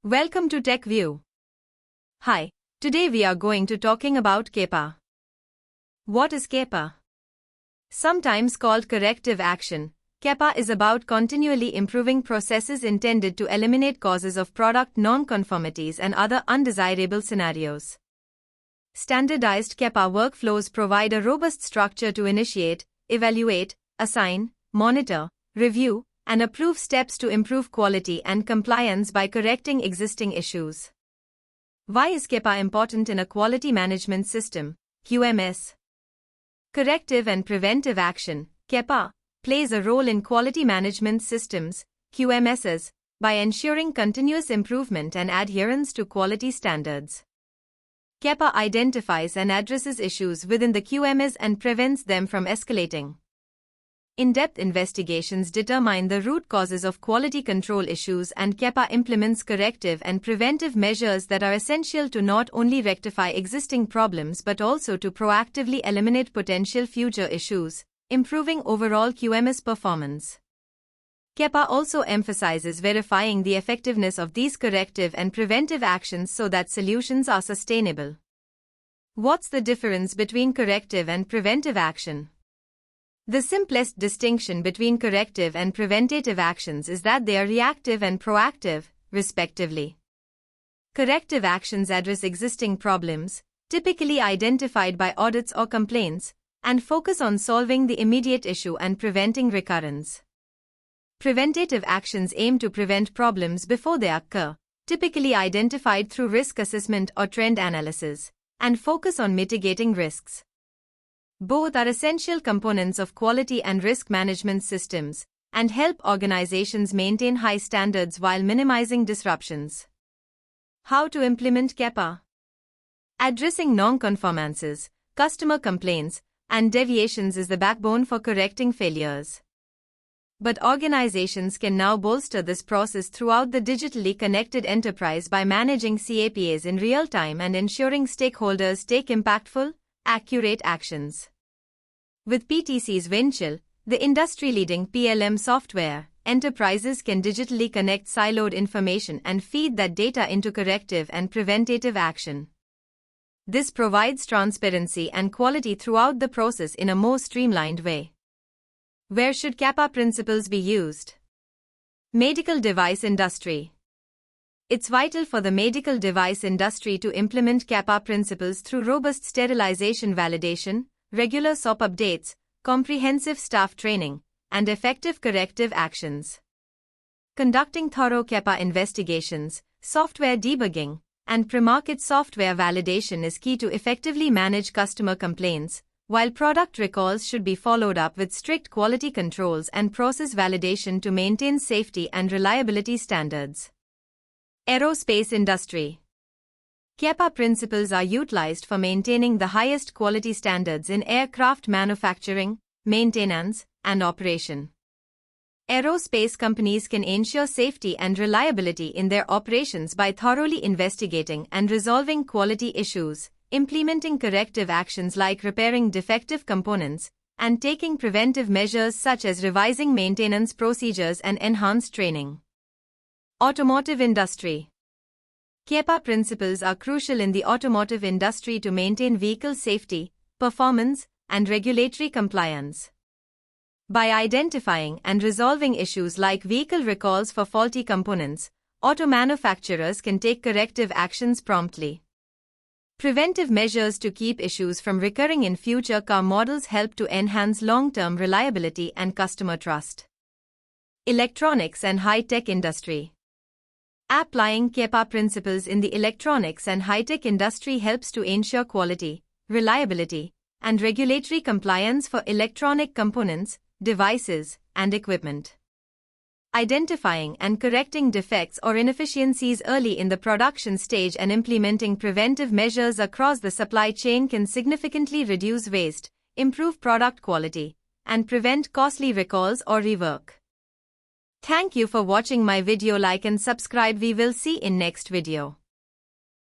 Welcome to Tech View. Hi, today we are going to talking about CAPA. What is CAPA? Sometimes called corrective action, CAPA is about continually improving processes intended to eliminate causes of product non-conformities and other undesirable scenarios. Standardized CAPA workflows provide a robust structure to initiate, evaluate, assign, monitor, review, and approve steps to improve quality and compliance by correcting existing issues. Why is CAPA important in a quality management system, QMS? Corrective and preventive action, CAPA, plays a role in quality management systems, QMSs, by ensuring continuous improvement and adherence to quality standards. CAPA identifies and addresses issues within the QMS and prevents them from escalating. In-depth investigations determine the root causes of quality control issues, and CAPA implements corrective and preventive measures that are essential to not only rectify existing problems but also to proactively eliminate potential future issues, improving overall QMS performance. CAPA also emphasizes verifying the effectiveness of these corrective and preventive actions so that solutions are sustainable. What's the difference between corrective and preventive action? The simplest distinction between corrective and preventative actions is that they are reactive and proactive, respectively. Corrective actions address existing problems, typically identified by audits or complaints, and focus on solving the immediate issue and preventing recurrence. Preventative actions aim to prevent problems before they occur, typically identified through risk assessment or trend analysis, and focus on mitigating risks. Both are essential components of quality and risk management systems, and help organizations maintain high standards while minimizing disruptions. How to implement CAPA? Addressing non-conformances, customer complaints, and deviations is the backbone for correcting failures. But organizations can now bolster this process throughout the digitally connected enterprise by managing CAPAs in real time and ensuring stakeholders take impactful, accurate actions. With PTC's Windchill, the industry-leading PLM software, enterprises can digitally connect siloed information and feed that data into corrective and preventative action. This provides transparency and quality throughout the process in a more streamlined way. Where should CAPA principles be used? Medical device industry. It's vital for the medical device industry to implement CAPA principles through robust sterilization validation, regular SOP updates, comprehensive staff training, and effective corrective actions. Conducting thorough CAPA investigations, software debugging, and pre-market software validation is key to effectively manage customer complaints, while product recalls should be followed up with strict quality controls and process validation to maintain safety and reliability standards. Aerospace industry. CAPA principles are utilized for maintaining the highest quality standards in aircraft manufacturing, maintenance, and operation. Aerospace companies can ensure safety and reliability in their operations by thoroughly investigating and resolving quality issues, implementing corrective actions like repairing defective components, and taking preventive measures such as revising maintenance procedures and enhanced training. Automotive industry. CAPA principles are crucial in the automotive industry to maintain vehicle safety, performance, and regulatory compliance. By identifying and resolving issues like vehicle recalls for faulty components, auto manufacturers can take corrective actions promptly. Preventive measures to keep issues from recurring in future car models help to enhance long-term reliability and customer trust. Electronics and high-tech industry. Applying CAPA principles in the electronics and high-tech industry helps to ensure quality, reliability, and regulatory compliance for electronic components, devices, and equipment. Identifying and correcting defects or inefficiencies early in the production stage and implementing preventive measures across the supply chain can significantly reduce waste, improve product quality, and prevent costly recalls or rework. Thank you for watching my video. Like and subscribe. We will see in next video.